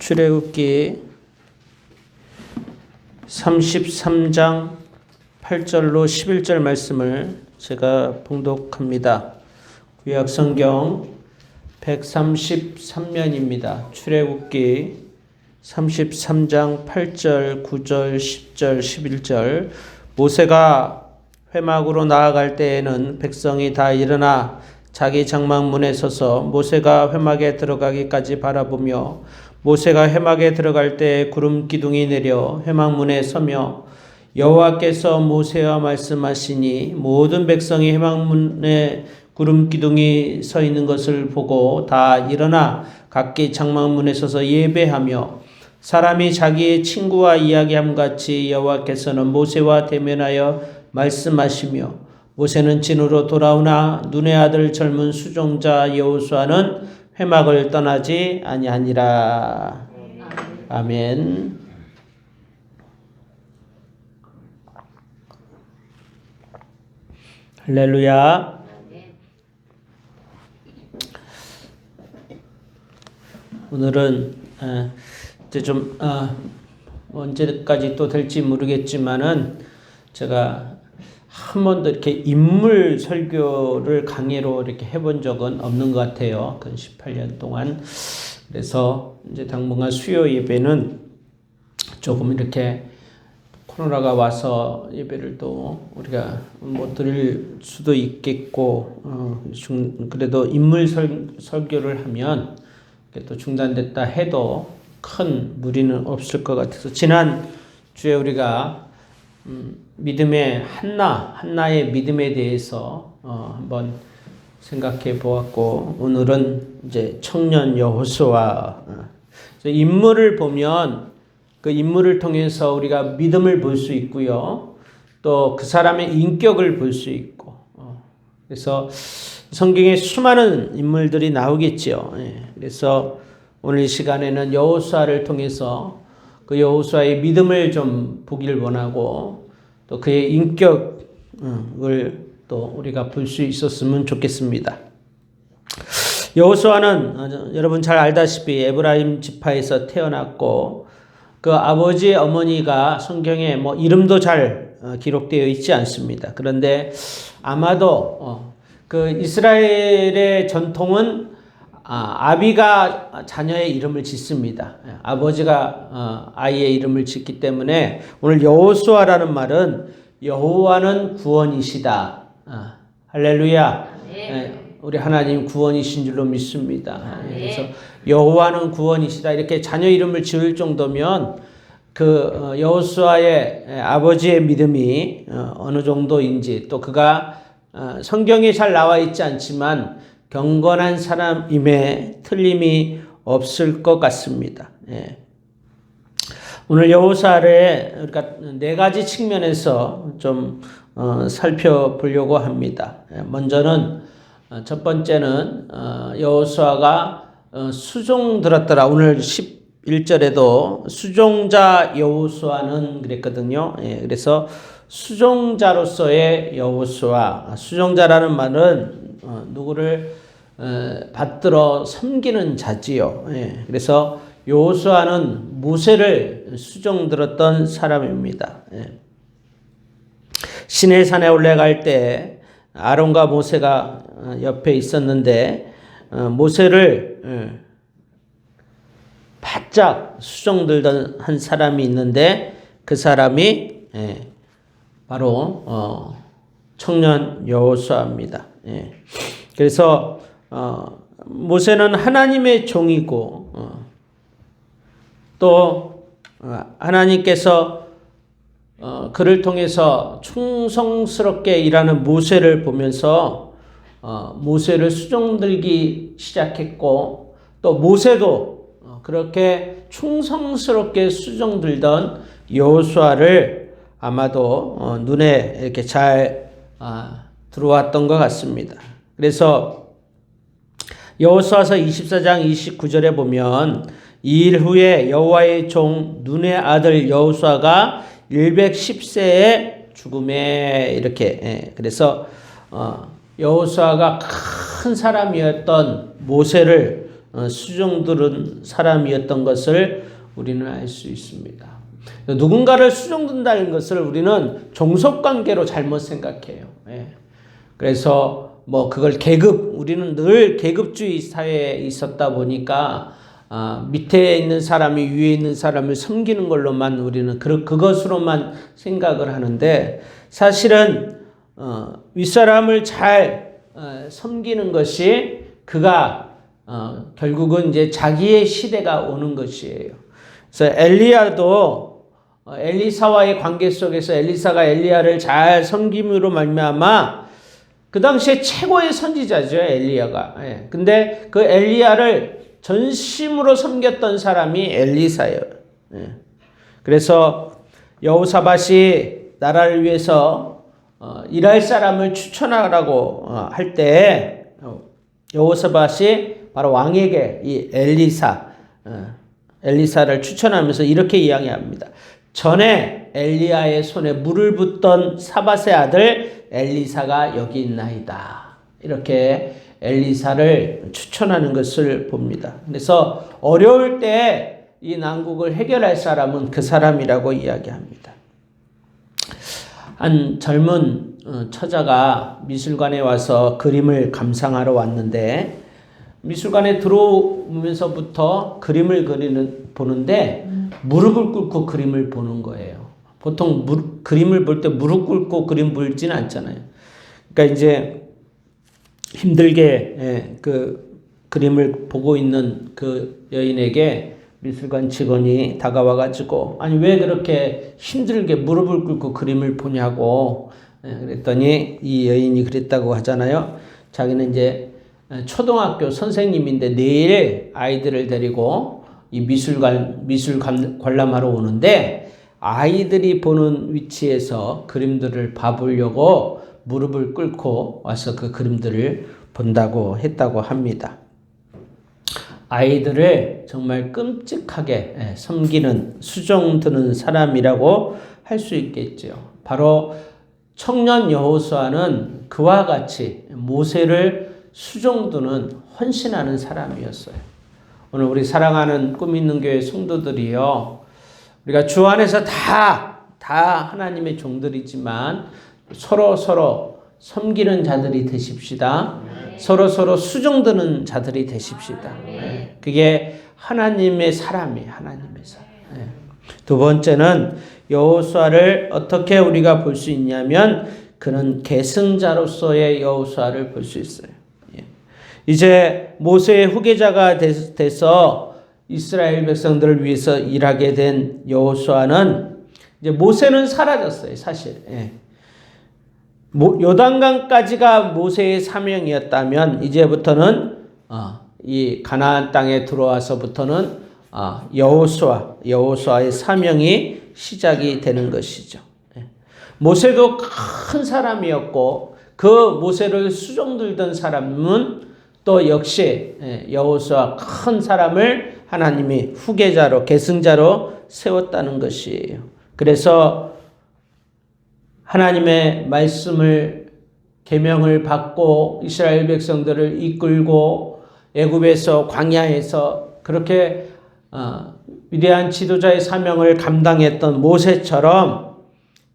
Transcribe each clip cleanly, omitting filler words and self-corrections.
출애굽기 33장 8절로 11절 말씀을 제가 봉독합니다. 구약 성경 133면입니다. 출애굽기 33장 8절, 9절, 10절, 11절. 모세가 회막으로 나아갈 때에는 백성이 다 일어나 자기 장막문에 서서 모세가 회막에 들어가기까지 바라보며 모세가 회막에 들어갈 때 구름 기둥이 내려 회막문에 서며 여호와께서 모세와 말씀하시니 모든 백성이 회막문에 구름 기둥이 서 있는 것을 보고 다 일어나 각기 장막문에 서서 예배하며 사람이 자기의 친구와 이야기함 같이 여호와께서는 모세와 대면하여 말씀하시며 모세는 진으로 돌아오나 눈의 아들 젊은 수종자 여호수아는 회막을 떠나지 아니하니라. 아멘. 할렐루야. 오늘은 이제 좀 언제까지 또 될지 모르겠지만은 제가 한 번도 이렇게 인물 설교를 강의로 이렇게 해본 적은 없는 것 같아요. 근 18년 동안. 그래서 이제 당분간 수요 예배는 조금 이렇게 코로나가 와서 예배를 또 우리가 못 드릴 수도 있겠고, 그래도 인물 설교를 하면 또 중단됐다 해도 큰 무리는 없을 것 같아서 지난 주에 우리가 믿음의 한나의 믿음에 대해서 한번 생각해 보았고, 오늘은 이제 청년 여호수아 인물을 보면 그 인물을 통해서 우리가 믿음을 볼 수 있고요, 또 그 사람의 인격을 볼 수 있고, 그래서 성경에 수많은 인물들이 나오겠지요. 그래서 오늘 이 시간에는 여호수아를 통해서 그 여호수아의 믿음을 좀 보기를 원하고 또 그의 인격을 또 우리가 볼 수 있었으면 좋겠습니다. 여호수아는 여러분 잘 알다시피 에브라임 지파에서 태어났고 그 아버지 어머니가 성경에 뭐 이름도 잘 기록되어 있지 않습니다. 그런데 아마도 그 이스라엘의 전통은 아비가 자녀의 이름을 짓습니다. 아버지가 아이의 이름을 짓기 때문에 오늘 여호수아라는 말은 여호와는 구원이시다. 할렐루야. 우리 하나님 구원이신 줄로 믿습니다. 그래서 여호와는 구원이시다 이렇게 자녀 이름을 지을 정도면 그 여호수아의 아버지의 믿음이 어느 정도인지, 또 그가 성경에 잘 나와 있지 않지만 경건한 사람임에 틀림이 없을 것 같습니다. 오늘 여호수아를 우리가 네 가지 측면에서 좀 살펴보려고 합니다. 먼저는 첫 번째는 여호수아가 수종 들었더라. 오늘 11절에도 수종자 여호수아는 그랬거든요. 그래서 수종자로서의 여호수아, 수종자라는 말은 누구를 받들어 섬기는 자지요. 그래서 여호수아는 모세를 수종 들었던 사람입니다. 시내산에 올라갈 때 아론과 모세가 옆에 있었는데 모세를 바짝 수종 들던 한 사람이 있는데 그 사람이 바로 청년 여호수아입니다. 그래서 모세는 하나님의 종이고 또 하나님께서 그를 통해서 충성스럽게 일하는 모세를 보면서 모세를 수종들기 시작했고, 또 모세도 그렇게 충성스럽게 수종들던 여호수아를 아마도 눈에 이렇게 잘 들어왔던 것 같습니다. 그래서 여호수아서 24장 29절에 보면 이 일 후에 여호와의 종 눈의 아들 여호수아가 110세에 죽음에 이렇게, 그래서 여호수아가 큰 사람이었던 모세를 수종들은 사람이었던 것을 우리는 알 수 있습니다. 누군가를 수종든다는 것을 우리는 종속관계로 잘못 생각해요. 그래서 그걸 우리는 늘 계급주의 사회에 있었다 보니까 밑에 있는 사람이 위에 있는 사람을 섬기는 걸로만 우리는 그것으로만 생각을 하는데, 사실은 윗사람을 잘 섬기는 것이 그가 결국은 이제 자기의 시대가 오는 것이에요. 그래서 엘리야도 엘리사와의 관계 속에서 엘리사가 엘리야를 잘 섬김으로 말미암아 그 당시에 최고의 선지자죠, 엘리야가. 근데 그 엘리야를 전심으로 섬겼던 사람이 엘리사예요. 그래서 여호사밧이 나라를 위해서 일할 사람을 추천하라고 할 때 여호사밧이 바로 왕에게 이 엘리사를 추천하면서 이렇게 이야기합니다. 전에 엘리야의 손에 물을 붓던 사밧의 아들 엘리사가 여기 있나이다. 이렇게 엘리사를 추천하는 것을 봅니다. 그래서 어려울 때 이 난국을 해결할 사람은 그 사람이라고 이야기합니다. 한 젊은 처자가 미술관에 와서 그림을 감상하러 왔는데, 미술관에 들어오면서부터 그림을 보는데 무릎을 꿇고 그림을 보는 거예요. 보통 그림을 볼 때 무릎 꿇고 그림 보지는 않잖아요. 그러니까 이제 힘들게 그 그림을 보고 있는 그 여인에게 미술관 직원이 다가와 가지고, 아니 왜 그렇게 힘들게 무릎을 꿇고 그림을 보냐고 그랬더니 이 여인이 그랬다고 하잖아요. 자기는 이제 초등학교 선생님인데 내일 아이들을 데리고 이 미술 관람하러 오는데, 아이들이 보는 위치에서 그림들을 봐보려고 무릎을 꿇고 와서 그 그림들을 본다고 했다고 합니다. 아이들을 정말 끔찍하게 섬기는, 수종드는 사람이라고 할 수 있겠죠. 바로 청년 여호수아는 그와 같이 모세를 수종드는, 헌신하는 사람이었어요. 오늘 우리 사랑하는 꿈 있는 교회 성도들이요, 우리가 주 안에서 다 하나님의 종들이지만 서로 섬기는 자들이 되십시다. 서로 수종드는 자들이 되십시다. 그게 하나님의 사람이에요. 하나님의 사람. 두 번째는 여호수아를 어떻게 우리가 볼 수 있냐면, 그는 계승자로서의 여호수아를 볼 수 있어요. 이제 모세의 후계자가 돼서 이스라엘 백성들을 위해서 일하게 된 여호수아는, 이제 모세는 사라졌어요, 사실. 요단강까지가 모세의 사명이었다면 이제부터는 이 가나안 땅에 들어와서부터는 여호수아의 사명이 시작이 되는 것이죠. 모세도 큰 사람이었고 그 모세를 수종들던 사람은 또 역시 여호수아 큰 사람을 하나님이 후계자로, 계승자로 세웠다는 것이에요. 그래서 하나님의 말씀을, 계명을 받고 이스라엘 백성들을 이끌고 애굽에서, 광야에서 그렇게 위대한 지도자의 사명을 감당했던 모세처럼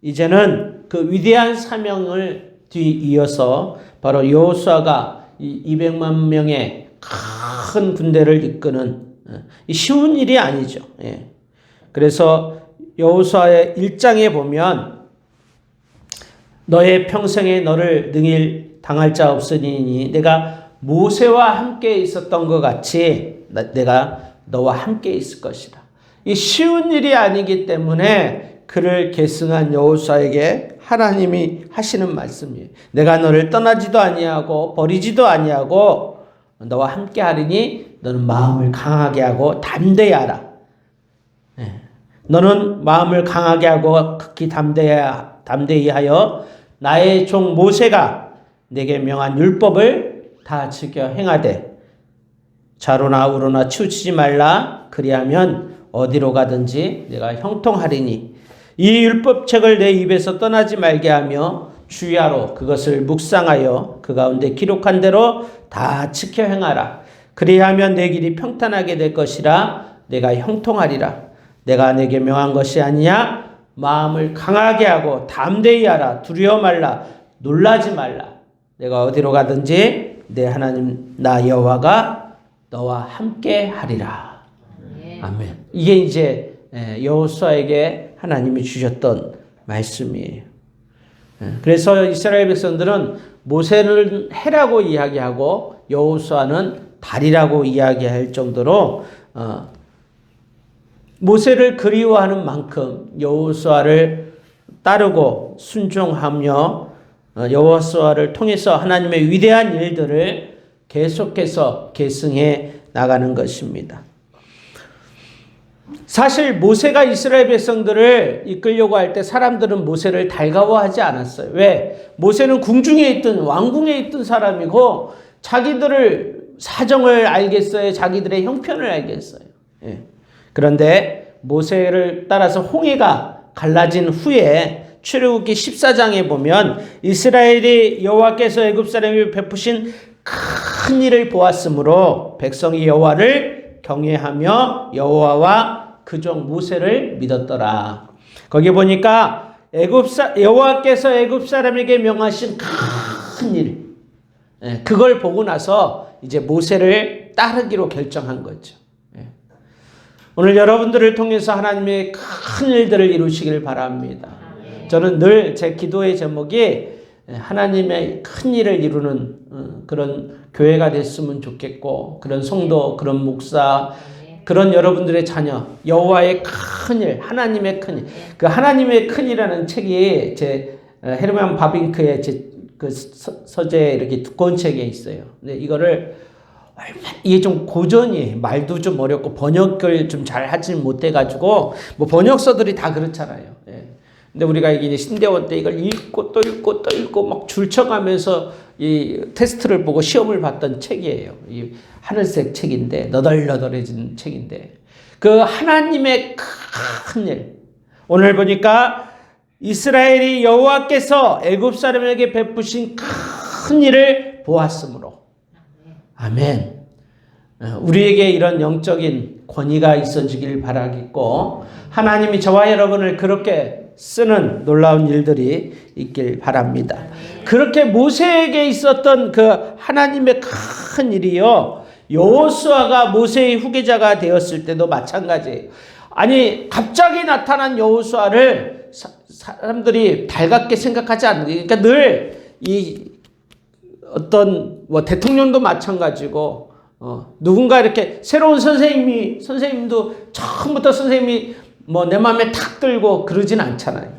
이제는 그 위대한 사명을 뒤이어서 바로 여호수아가 이 200만 명의 큰 군대를 이끄는, 쉬운 일이 아니죠. 그래서 여호수아의 1장에 보면, 너의 평생에 너를 능히 당할 자 없으니 내가 모세와 함께 있었던 것 같이 내가 너와 함께 있을 것이다. 이 쉬운 일이 아니기 때문에 그를 계승한 여호수아에게 하나님이 하시는 말씀이에요. 내가 너를 떠나지도 아니하고 버리지도 아니하고 너와 함께 하리니 너는 마음을 강하게 하고 담대히 하라. 너는 마음을 강하게 하고 극히 담대히 하여 나의 종 모세가 내게 명한 율법을 다 지켜 행하되 좌로나 우로나 치우치지 말라. 그리하면 어디로 가든지 내가 형통하리니 이 율법책을 내 입에서 떠나지 말게 하며 주야로 그것을 묵상하여 그 가운데 기록한 대로 다 지켜 행하라. 그리하면 내 길이 평탄하게 될 것이라 내가 형통하리라. 내가 내게 명한 것이 아니냐? 마음을 강하게 하고 담대히 하라. 두려워 말라. 놀라지 말라. 내가 어디로 가든지 내 하나님 나 여호와가 너와 함께 하리라. 아멘. 이게 이제 여호수아에게 하나님이 주셨던 말씀이에요. 그래서 이스라엘 백성들은 모세를 해라고 이야기하고 여호수아는 달이라고 이야기할 정도로 모세를 그리워하는 만큼 여호수아를 따르고 순종하며 여호수아를 통해서 하나님의 위대한 일들을 계속해서 계승해 나가는 것입니다. 사실 모세가 이스라엘 백성들을 이끌려고 할 때 사람들은 모세를 달가워하지 않았어요. 왜? 모세는 궁중에 있던 왕궁에 있던 사람이고 자기들을 사정을 알겠어요. 자기들의 형편을 알겠어요. 예. 그런데 모세를 따라서 홍해가 갈라진 후에 출애굽기 14장에 보면 이스라엘이 여호와께서 애굽 사람에게 베푸신 큰 일을 보았으므로 백성이 여호와를 경외하며 여호와와 그 종 모세를 믿었더라. 거기 보니까 여호와께서 애굽 사람에게 명하신 큰 일, 그걸 보고 나서 이제 모세를 따르기로 결정한 거죠. 오늘 여러분들을 통해서 하나님의 큰 일들을 이루시길 바랍니다. 저는 늘 제 기도의 제목이 하나님의 큰 일을 이루는 그런 교회가 됐으면 좋겠고, 그런 성도, 그런 목사, 그런 여러분들의 자녀, 여호와의 큰 일, 하나님의 큰 일. 그 하나님의 큰 일이라는 책이 제 헤르만 바빙크의 그 서재에 이렇게 두꺼운 책에 있어요. 근데 이거를 이게 좀 고전이에요. 말도 좀 어렵고 번역을 좀 잘 하지 못해가지고 뭐 번역서들이 다 그렇잖아요. 근데 우리가 이게 신대원 때 이걸 읽고 또 읽고 또 읽고 막 줄쳐가면서 이 테스트를 보고 시험을 봤던 책이에요. 이 하늘색 책인데 너덜너덜해진 책인데 그 하나님의 큰 일. 오늘 보니까 이스라엘이 여호와께서 애굽 사람에게 베푸신 큰 일을 보았으므로. 아멘. 우리에게 이런 영적인 권위가 있어지길 바라겠고 하나님이 저와 여러분을 그렇게 쓰는 놀라운 일들이 있길 바랍니다. 그렇게 모세에게 있었던 그 하나님의 큰 일이요, 여호수아가 모세의 후계자가 되었을 때도 마찬가지예요. 아니 갑자기 나타난 여호수아를 사람들이 달갑게 생각하지 않는 거예요. 그러니까 늘 이 어떤 뭐 대통령도 마찬가지고 누군가 이렇게 새로운 선생님도 처음부터 선생님이 뭐 내 마음에 탁 들고 그러진 않잖아요.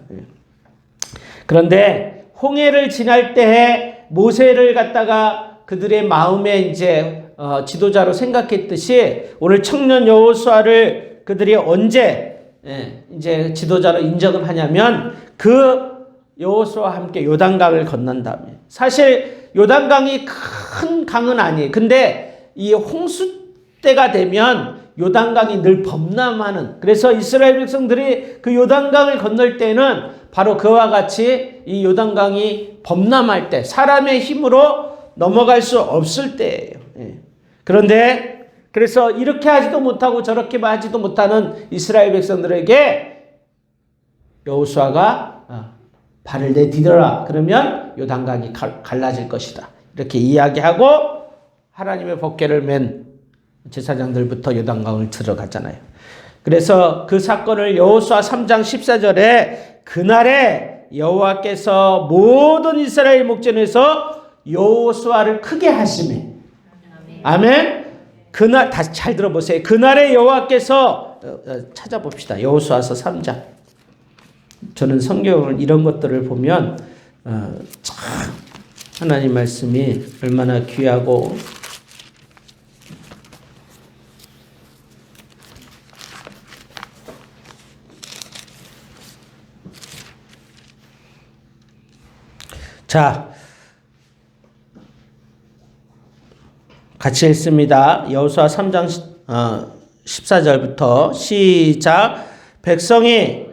그런데 홍해를 지날 때에 모세를 갖다가 그들의 마음에 이제 지도자로 생각했듯이 오늘 청년 여호수아를 그들이 언제 이제 지도자로 인정을 하냐면 그 여호수아와 함께 요단강을 건넌 다음에, 사실 요단강이 큰 강은 아니에요. 근데 이 홍수 때가 되면 요단강이 늘 범람하는, 그래서 이스라엘 백성들이 그 요단강을 건널 때는 바로 그와 같이 이 요단강이 범람할 때, 사람의 힘으로 넘어갈 수 없을 때예요. 그런데 그래서 이렇게 하지도 못하고 저렇게 하지도 못하는 이스라엘 백성들에게 여호수아가 발을 내디뎌라, 그러면 요단강이 갈라질 것이다, 이렇게 이야기하고 하나님의 법궤를 맨 제사장들부터 요단강을 들어갔잖아요. 그래서 그 사건을 여호수아 3장 14절에 그날에 여호와께서 모든 이스라엘 목전에서 여호수아를 크게 하시매. 아멘. 그날 다시 잘 들어보세요. 그날에 여호와께서 찾아봅시다. 여호수아서 3장. 저는 성경을 이런 것들을 보면 참 하나님 말씀이 얼마나 귀하고 자, 같이 읽습니다. 여호수아 3장 14절부터 시작. 백성이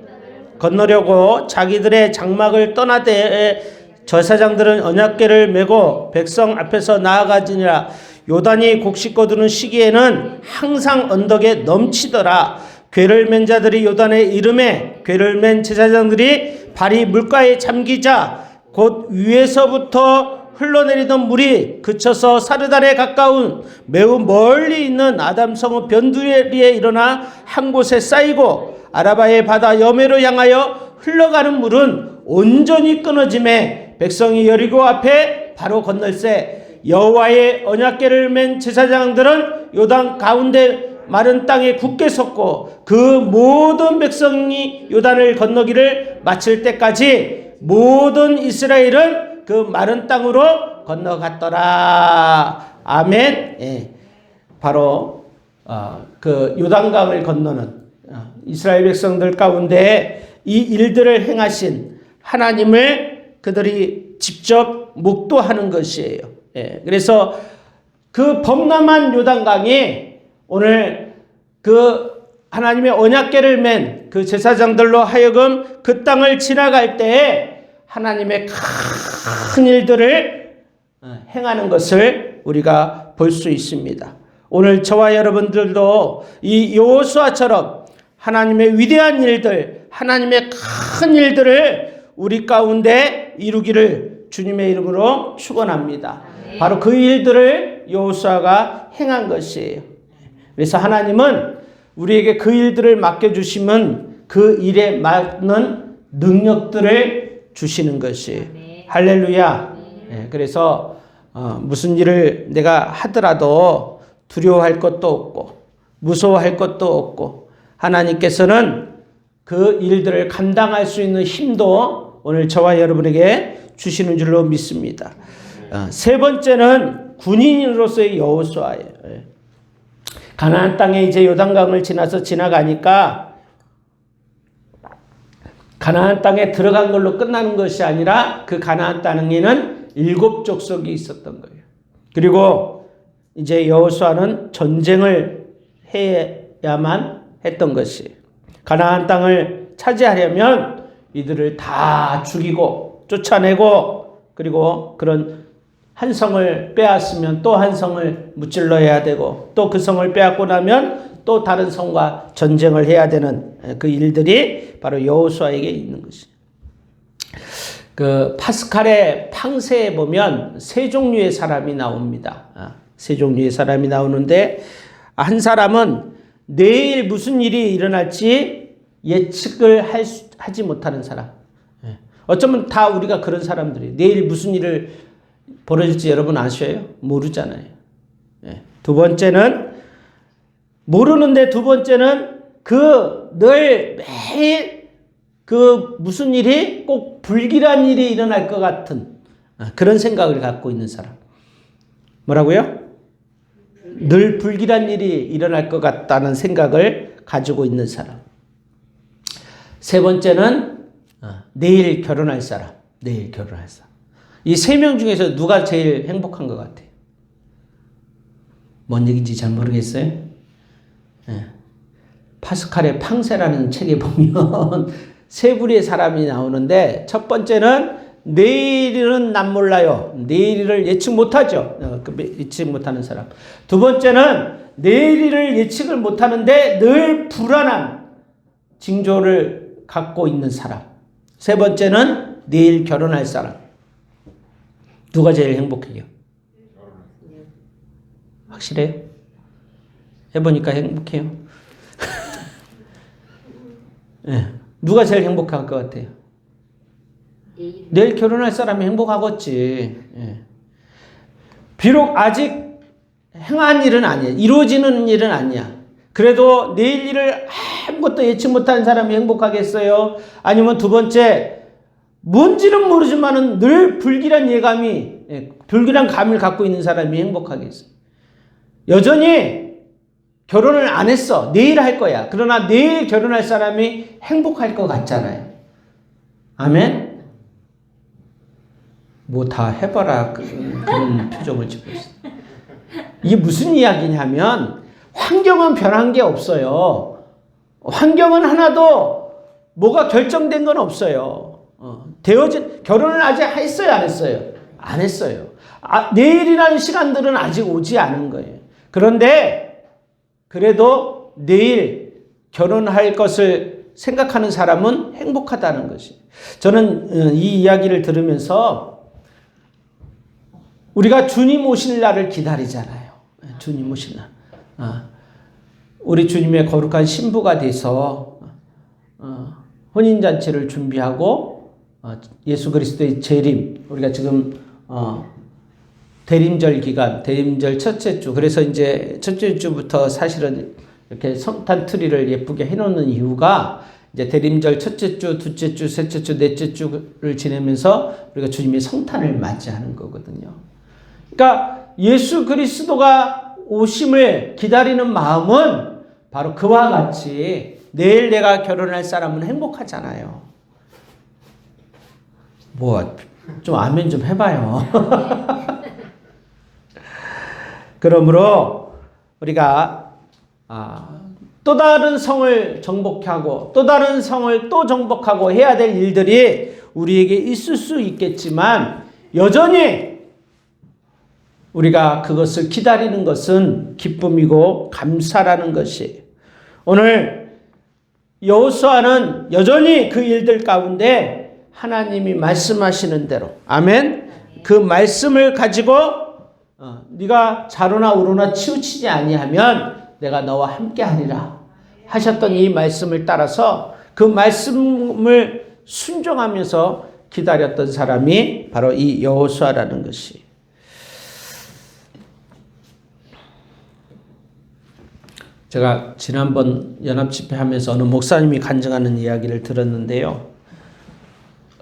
건너려고 자기들의 장막을 떠나되 제사장들은 언약궤를 메고 백성 앞에서 나아가지니라. 요단이 곡식 거두는 시기에는 항상 언덕에 넘치더라. 궤를 맨 자들이 요단에 이르매 궤를 맨 제사장들이 발이 물가에 잠기자 곧 위에서부터 흘러내리던 물이 그쳐서 사르단에 가까운 매우 멀리 있는 아담성읍 변두리에 일어나 한 곳에 쌓이고 아라바의 바다 여매로 향하여 흘러가는 물은 온전히 끊어짐에 백성이 여리고 앞에 바로 건널세. 여호와의 언약궤를 맨 제사장들은 요단 가운데 마른 땅에 굳게 섰고 그 모든 백성이 요단을 건너기를 마칠 때까지 모든 이스라엘은 그 마른 땅으로 건너갔더라. 아멘. 예. 바로 그 요단강을 건너는 이스라엘 백성들 가운데 이 일들을 행하신 하나님을 그들이 직접 목도하는 것이에요. 예. 그래서 그 범람한 요단강이 오늘 그 하나님의 언약궤를 맨 그 제사장들로 하여금 그 땅을 지나갈 때에 하나님의 큰 일들을 행하는 것을 우리가 볼 수 있습니다. 오늘 저와 여러분들도 이 여호수아처럼 하나님의 위대한 일들, 하나님의 큰 일들을 우리 가운데 이루기를 주님의 이름으로 축원합니다. 바로 그 일들을 여호수아가 행한 것이에요. 그래서 하나님은 우리에게 그 일들을 맡겨주시면 그 일에 맞는 능력들을 주시는 것이에요. 할렐루야. 네, 그래서 무슨 일을 내가 하더라도 두려워할 것도 없고 무서워할 것도 없고 하나님께서는 그 일들을 감당할 수 있는 힘도 오늘 저와 여러분에게 주시는 줄로 믿습니다. 세 번째는 군인으로서의 여호수아예요. 가나안 땅에 이제 요단강을 지나가니까 가나안 땅에 들어간 걸로 끝나는 것이 아니라 그 가나안 땅에는 7 족속이 있었던 거예요. 그리고 이제 여호수아는 전쟁을 해야만 했던 것이에요. 가나안 땅을 차지하려면 이들을 다 죽이고 쫓아내고 그리고 그런 한 성을 빼앗으면 또 한 성을 무찔러야 되고 또 그 성을 빼앗고 나면 또 다른 성과 전쟁을 해야 되는 그 일들이 바로 여호수아에게 있는 것이에요. 그 파스칼의 팡세에 보면 세 종류의 사람이 나옵니다. 세 종류의 사람이 나오는데 한 사람은 내일 무슨 일이 일어날지 예측을 하지 못하는 사람. 어쩌면 다 우리가 그런 사람들이에요. 내일 무슨 일을 벌어질지 여러분 아셔요? 모르잖아요. 두 번째는 모르는데 두 번째는 늘 매일 그 무슨 일이 꼭 불길한 일이 일어날 것 같은 그런 생각을 갖고 있는 사람. 뭐라고요? 늘 불길한 일이 일어날 것 같다는 생각을 가지고 있는 사람. 세 번째는 내일 결혼할 사람. 내일 결혼할 사람. 이 세 명 중에서 누가 제일 행복한 것 같아요? 뭔 얘기인지 잘 모르겠어요. 네. 파스칼의 팡세라는 책에 보면 세 부류의 사람이 나오는데 첫 번째는 내일은 난 몰라요. 내일을 예측 못하죠. 예측 못하는 사람. 두 번째는 내일을 예측을 못하는데 늘 불안한 징조를 갖고 있는 사람. 세 번째는 내일 결혼할 사람. 누가 제일 행복해요? 확실해요? 해보니까 행복해요. 네. 누가 제일 행복할 것 같아요? 내일 결혼할 사람이 행복하겠지. 네. 비록 아직 행한 일은 아니야. 이루어지는 일은 아니야. 그래도 내일 일을 아무것도 예측 못하는 사람이 행복하겠어요? 아니면 두 번째, 뭔지는 모르지만은 늘 불길한 예감이, 불길한 감을 갖고 있는 사람이 행복하겠어요? 여전히 결혼을 안 했어. 내일 할 거야. 그러나 내일 결혼할 사람이 행복할 것 같잖아요. 아멘? 뭐 다 해봐라. 그런 표정을 짓고 있어요. 이게 무슨 이야기냐면 환경은 변한 게 없어요. 환경은 하나도 뭐가 결정된 건 없어요. 결혼을 아직 했어요, 안 했어요? 안 했어요. 내일이라는 시간들은 아직 오지 않은 거예요. 그런데 그래도 내일 결혼할 것을 생각하는 사람은 행복하다는 것이. 저는 이 이야기를 들으면서 우리가 주님 오실 날을 기다리잖아요. 주님 오실 날. 우리 주님의 거룩한 신부가 돼서 혼인잔치를 준비하고 예수 그리스도의 재림, 우리가 지금 대림절 기간, 대림절 첫째 주, 그래서 이제 첫째 주부터 사실은 이렇게 성탄 트리를 예쁘게 해놓는 이유가 이제 대림절 첫째 주, 둘째 주, 셋째 주, 넷째 주를 지내면서 우리가 주님의 성탄을 맞이하는 거거든요. 그러니까 예수 그리스도가 오심을 기다리는 마음은 바로 그와 같이 내일 내가 결혼할 사람은 행복하잖아요. 좀 아멘 좀 해봐요. 그러므로 우리가 또 다른 성을 정복하고 또 다른 성을 또 정복하고 해야 될 일들이 우리에게 있을 수 있겠지만 여전히 우리가 그것을 기다리는 것은 기쁨이고 감사라는 것이. 오늘 여호수아는 여전히 그 일들 가운데 하나님이 말씀하시는 대로, 아멘, 그 말씀을 가지고 네가 좌로나 우로나 치우치지 아니하면 내가 너와 함께하리라 하셨던 이 말씀을 따라서 그 말씀을 순종하면서 기다렸던 사람이 바로 이 여호수아라는 것이. 제가 지난번 연합집회하면서 어느 목사님이 간증하는 이야기를 들었는데요.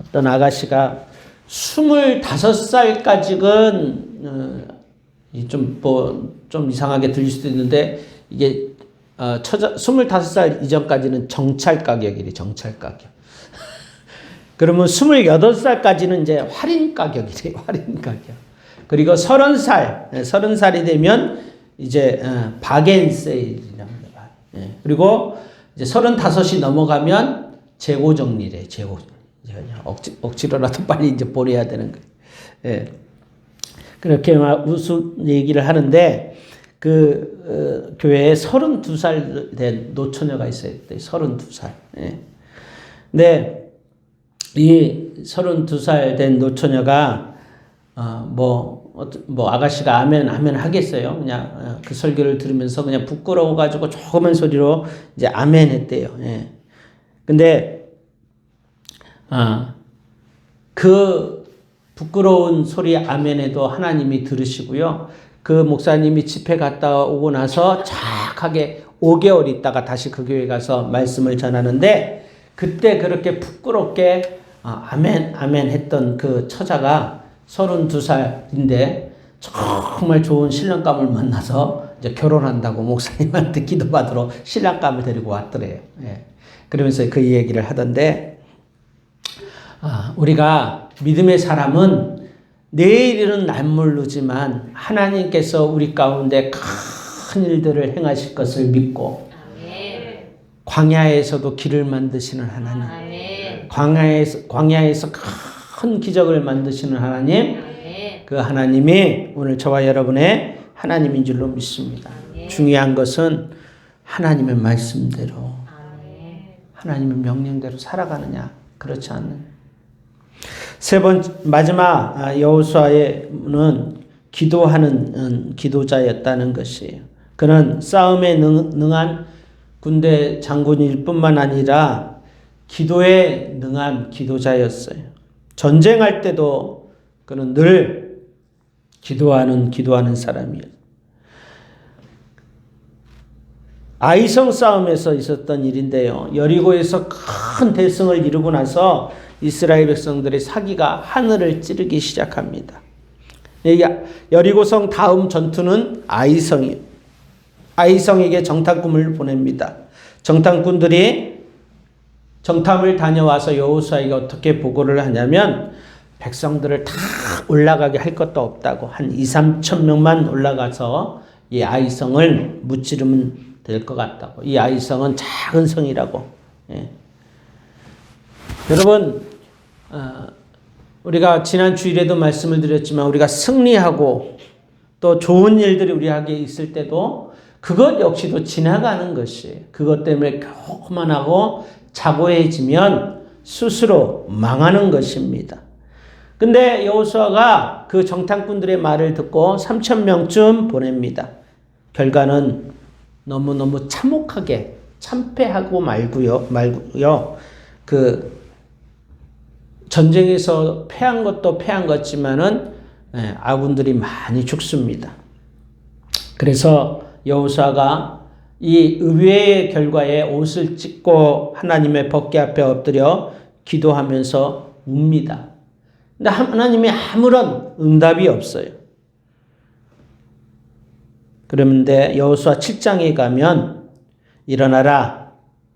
어떤 아가씨가 25살까지는 좀 이상하게 들릴 수도 있는데 이게 25살 이전까지는 정찰 가격이래, 정찰 가격. 그러면 28살까지는 이제 할인 가격이래, 할인 가격. 그리고 30살이 되면 이제 바겐 세일이랍니다. 그리고 이제 35이 넘어가면 재고 정리래, 재고. 억지로라도 빨리 이제 보내야 되는 거예요. 예. 그렇게 막 우스 얘기를 하는데 그 교회에 32살 된 노처녀가 있어요. 32살. 예. 근데 이 32살 된 노처녀가 아가씨가 아멘 하겠어요. 그냥 그 설교를 들으면서 그냥 부끄러워가지고 조그만 소리로 이제 아멘 했대요. 예. 근데 그 부끄러운 소리 아멘에도 하나님이 들으시고요. 그 목사님이 집회 갔다 오고 나서 착하게 5개월 있다가 다시 그 교회 가서 말씀을 전하는데 그때 그렇게 부끄럽게 아멘 했던 그 처자가 32살인데 정말 좋은 신랑감을 만나서 이제 결혼한다고 목사님한테 기도받으러 신랑감을 데리고 왔더래요. 예. 그러면서 그 얘기를 하던데 우리가 믿음의 사람은 내일은 안 모르지만 하나님께서 우리 가운데 큰 일들을 행하실 것을 믿고 광야에서도 길을 만드시는 하나님, 광야에서 큰 기적을 만드시는 하나님, 그 하나님이 오늘 저와 여러분의 하나님인 줄로 믿습니다. 중요한 것은 하나님의 말씀대로, 하나님의 명령대로 살아가느냐, 그렇지 않느냐. 마지막 여호수아는 기도하는 기도자였다는 것이에요. 그는 싸움에 능한 군대 장군일 뿐만 아니라 기도에 능한 기도자였어요. 전쟁할 때도 그는 늘 기도하는 사람이었어요. 아이성 싸움에서 있었던 일인데요. 여리고에서 큰 대승을 이루고 나서 이스라엘 백성들의 사기가 하늘을 찌르기 시작합니다. 여리고성 다음 전투는 아이성이에요. 아이성에게 정탐꾼을 보냅니다. 정탐꾼들이 정탐을 다녀와서 여호수아에게 어떻게 보고를 하냐면 백성들을 다 올라가게 할 것도 없다고 한 2-3천 명만 올라가서 이 아이성을 무찌르면 될 것 같다고. 이 아이성은 작은 성이라고. 예. 여러분 우리가 지난 주일에도 말씀을 드렸지만 우리가 승리하고 또 좋은 일들이 우리에게 있을 때도 그것 역시도 지나가는 것이에요. 그것 때문에 교만하고 자고해지면 스스로 망하는 것입니다. 근데 여호수아가 그 정탐꾼들의 말을 듣고 3,000명쯤 보냅니다. 결과는 너무너무 참혹하게 참패하고 말고요. 그 전쟁에서 패한 것도 패한 것지만은 아군들이 많이 죽습니다. 그래서 여호수아가 이 의외의 결과에 옷을 찢고 하나님의 법궤 앞에 엎드려 기도하면서 웁니다. 근데 하나님이 아무런 응답이 없어요. 그런데 여호수아 7장에 가면 일어나라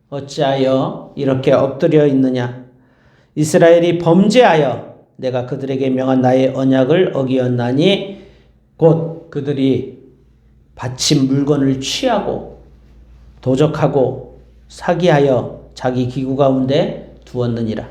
어찌하여 이렇게 엎드려 있느냐 이스라엘이 범죄하여 내가 그들에게 명한 나의 언약을 어기었나니 곧 그들이 바친 물건을 취하고 도적하고 사기하여 자기 기구 가운데 두었느니라.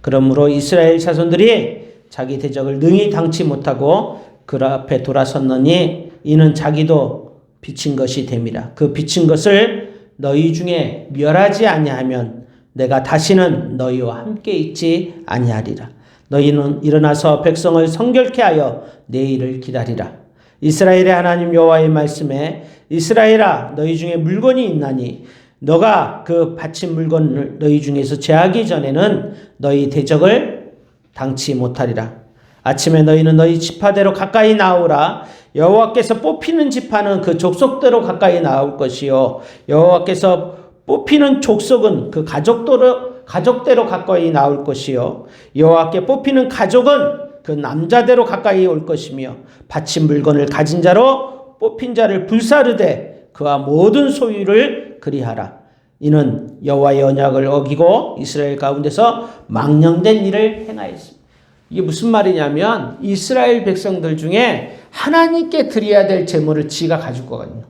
그러므로 이스라엘 자손들이 자기 대적을 능히 당치 못하고 그 앞에 돌아섰느니 이는 자기도 비친 것이 됨이라. 그 비친 것을 너희 중에 멸하지 아니하면 내가 다시는 너희와 함께 있지 아니하리라. 너희는 일어나서 백성을 성결케 하여 내일을 기다리라. 이스라엘의 하나님 여호와의 말씀에 이스라엘아 너희 중에 물건이 있나니 너가 그 바친 물건을 너희 중에서 제하기 전에는 너희 대적을 당치 못하리라. 아침에 너희는 너희 지파대로 가까이 나오라. 여호와께서 뽑히는 지파는 그 족속대로 가까이 나올 것이요 여호와께서 뽑히는 족속은 그 가족대로 가까이 나올 것이요 여호와께 뽑히는 가족은 그 남자대로 가까이 올 것이며 바친 물건을 가진 자로 뽑힌 자를 불사르되 그와 모든 소유를 그리하라. 이는 여호와의 언약을 어기고 이스라엘 가운데서 망령된 일을 행하였습니다. 이게 무슨 말이냐면 이스라엘 백성들 중에 하나님께 드려야 될 제물을 지가 가지고 가는 거예요.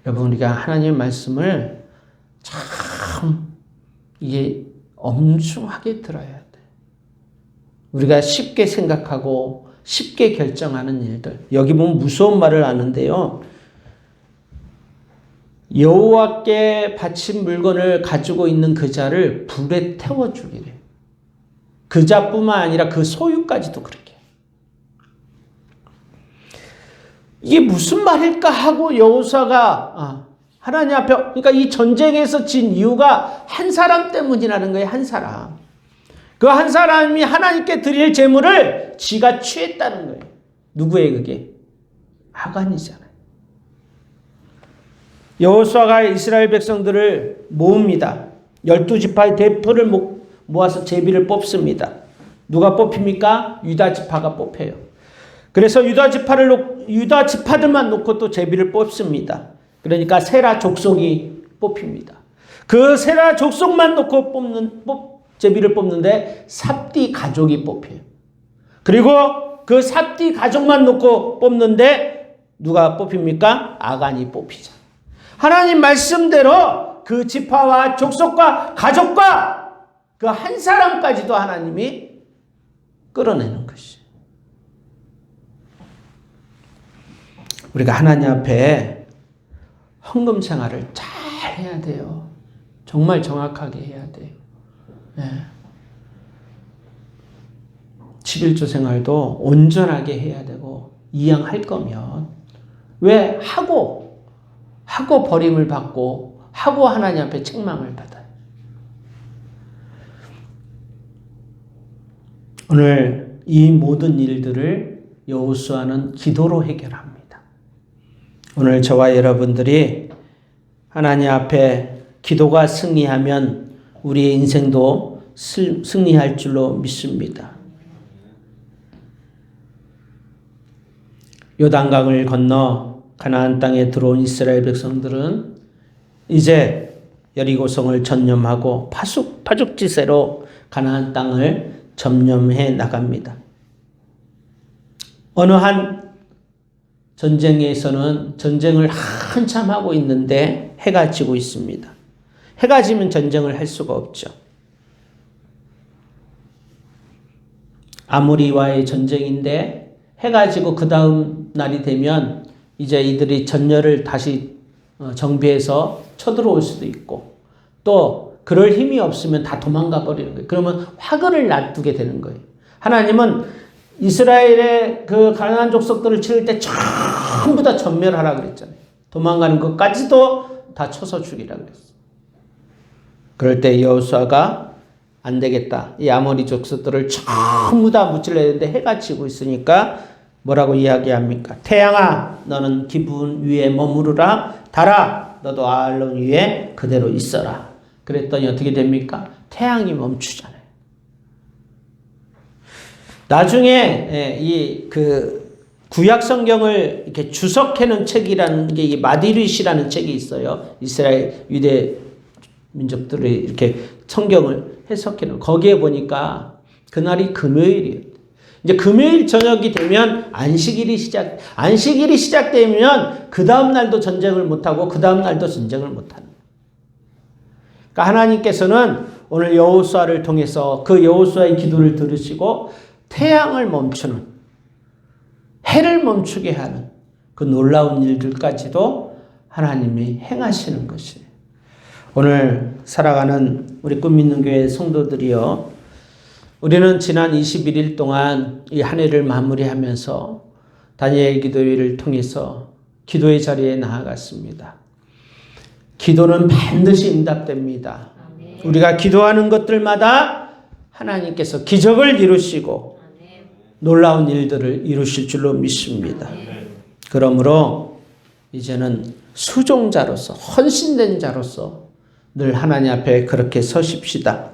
여러분 우리가 하나님의 말씀을 참 이게 엄중하게 들어야 돼. 우리가 쉽게 생각하고 쉽게 결정하는 일들. 여기 보면 무서운 말을 하는데요. 여호와께 바친 물건을 가지고 있는 그 자를 불에 태워주기래. 그 자뿐만 아니라 그 소유까지도 그렇게. 이게 무슨 말일까 하고 여호수아가 하나님 앞에 그러니까 이 전쟁에서 진 이유가 한 사람 때문이라는 거예요. 한 사람. 그 한 사람이 하나님께 드릴 제물을 지가 취했다는 거예요. 누구의 그게? 하간이잖아요. 여호수아가 이스라엘 백성들을 모읍니다. 12지파의 대표를 모아서 제비를 뽑습니다. 누가 뽑힙니까? 유다 지파가 뽑혀요. 그래서 유다 지파들만 놓고 또 제비를 뽑습니다. 그러니까 세라 족속이 뽑힙니다. 그 세라 족속만 놓고 제비를 뽑는데 삽디 가족이 뽑혀요. 그리고 그 삽디 가족만 놓고 뽑는데 누가 뽑힙니까? 아간이 뽑히죠. 하나님 말씀대로 그 지파와 족속과 가족과 그 한 사람까지도 하나님이 끌어내는 것이에요. 우리가 하나님 앞에 헌금 생활을 잘 해야 돼요. 정말 정확하게 해야 돼요. 네. 11조 생활도 온전하게 해야 되고 이양할 거면 왜 하고 버림을 받고 하고 하나님 앞에 책망을 받아요. 오늘 이 모든 일들을 여호수아는 기도로 해결합니다. 오늘 저와 여러분들이 하나님 앞에 기도가 승리하면 우리의 인생도 승리할 줄로 믿습니다. 요단강을 건너 가나안 땅에 들어온 이스라엘 백성들은 이제 여리고성을 전념하고 파죽지세로 가나안 땅을 점령해 나갑니다. 어느 한 전쟁에서는 전쟁을 한참 하고 있는데 해가 지고 있습니다. 해가 지면 전쟁을 할 수가 없죠. 아모리와의 전쟁인데 해가 지고 그 다음 날이 되면 이제 이들이 전열을 다시 정비해서 쳐들어올 수도 있고 또 그럴 힘이 없으면 다 도망가 버리는 거예요. 그러면 화근을 놔두게 되는 거예요. 하나님은 이스라엘의 그 가나안 족속들을 치를 때 전부 다 전멸하라 그랬잖아요. 도망가는 것까지도 다 쳐서 죽이라 그랬어요. 그럴 때 여호수아가 안 되겠다. 이 아모리 족속들을 전부 다 무찔러야 되는데 해가 지고 있으니까 뭐라고 이야기합니까? 태양아, 너는 기브온 위에 머무르라. 달아, 너도 아알론 위에 그대로 있어라. 그랬더니 어떻게 됩니까? 태양이 멈추잖아요. 나중에 이 구약 성경을 이렇게 주석해놓은 책이라는 게 이 마디릿이라는 책이 있어요. 이스라엘 유대 민족들이 이렇게 성경을 해석해놓은 거기에 보니까 그날이 금요일이에요. 이제 금요일 저녁이 되면 안식일이 시작되면 그 다음 날도 전쟁을 못하고 그 다음 날도 전쟁을 못하는 거예요. 그러니까 하나님께서는 오늘 여호수아를 통해서 그 여호수아의 기도를 들으시고 태양을 멈추는, 해를 멈추게 하는 그 놀라운 일들까지도 하나님이 행하시는 것이에요. 오늘 살아가는 우리 꿈있는 교회 성도들이요, 우리는 지난 21일 동안 이 한 해를 마무리하면서 다니엘 기도회를 통해서 기도의 자리에 나아갔습니다. 기도는 반드시 응답됩니다. 우리가 기도하는 것들마다 하나님께서 기적을 이루시고 놀라운 일들을 이루실 줄로 믿습니다. 그러므로 이제는 수종자로서, 헌신된 자로서 늘 하나님 앞에 그렇게 서십시다.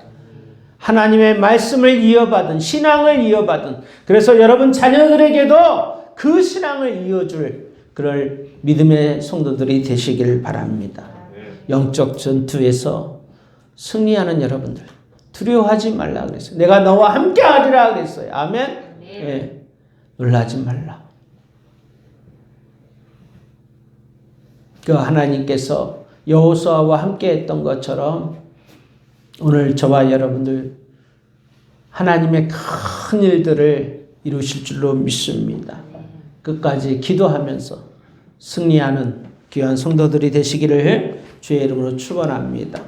하나님의 말씀을 이어받은, 신앙을 이어받은, 그래서 여러분 자녀들에게도 그 신앙을 이어줄 그럴 믿음의 성도들이 되시길 바랍니다. 영적 전투에서 승리하는 여러분들, 두려워하지 말라 그랬어요. 내가 너와 함께 하리라 그랬어요. 아멘? 네. 놀라지 말라. 그 하나님께서 여호수아와 함께 했던 것처럼 오늘 저와 여러분들 하나님의 큰 일들을 이루실 줄로 믿습니다. 끝까지 기도하면서 승리하는 귀한 성도들이 되시기를 주의 이름으로 축원합니다.